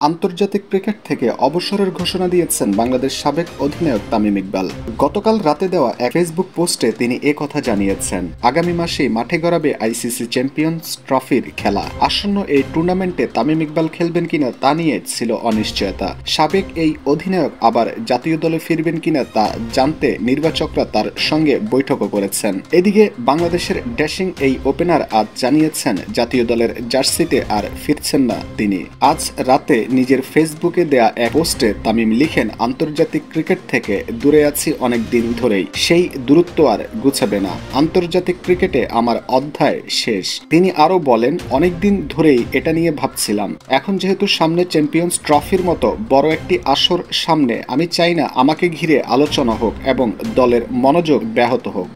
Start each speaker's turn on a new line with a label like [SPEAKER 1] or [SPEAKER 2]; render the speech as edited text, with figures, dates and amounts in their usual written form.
[SPEAKER 1] আন্তর্জাতিক ক্রিকেট থেকে অবসরের ঘোষণা দিয়েছেন বাংলাদেশ সাবেক অধিনায়ক তামিম ইকবাল। গতকাল রাতে দেওয়া এক ফেসবুক পোস্টে তিনি কথা জানিয়েছেন। আগামী মাসেই মাঠে গড়াবে আইসিসি চ্যাম্পিয়ন্স ট্রফির খেলা। আসন্ন এই টুর্নামেন্টে তামিম ইকবাল খেলবেন কিনা তা নিয়ে ছিল অনিশ্চয়তা। সাবেক এই অধিনায়ক আবার জাতীয় দলে ফিরবেন কিনা তা জানতে নির্বাচকরা তার সঙ্গে বৈঠকও করেছেন। এদিকে বাংলাদেশের ড্যাশিং এই ওপেনার আজ জানিয়েছেন জাতীয় দলের জার্সিতে আর ফিরছেন না তিনি। আজ রাতে নিজের ফেসবুকে দেয়া এক পোস্টে তামিম লিখেন, আন্তর্জাতিক ক্রিকেট থেকে দূরে আছি অনেক দিন ধরেই, সেই দূরত্ব আর গুছাবে না। আন্তর্জাতিক ক্রিকেটে আমার অধ্যায় শেষ। তিনি আরও বলেন, অনেকদিন ধরেই এটা নিয়ে ভাবছিলাম। এখন যেহেতু সামনে চ্যাম্পিয়ন্স ট্রফির মতো বড় একটি আসর সামনে, আমি চাই না আমাকে ঘিরে আলোচনা হোক এবং দলের মনোযোগ ব্যাহত হোক।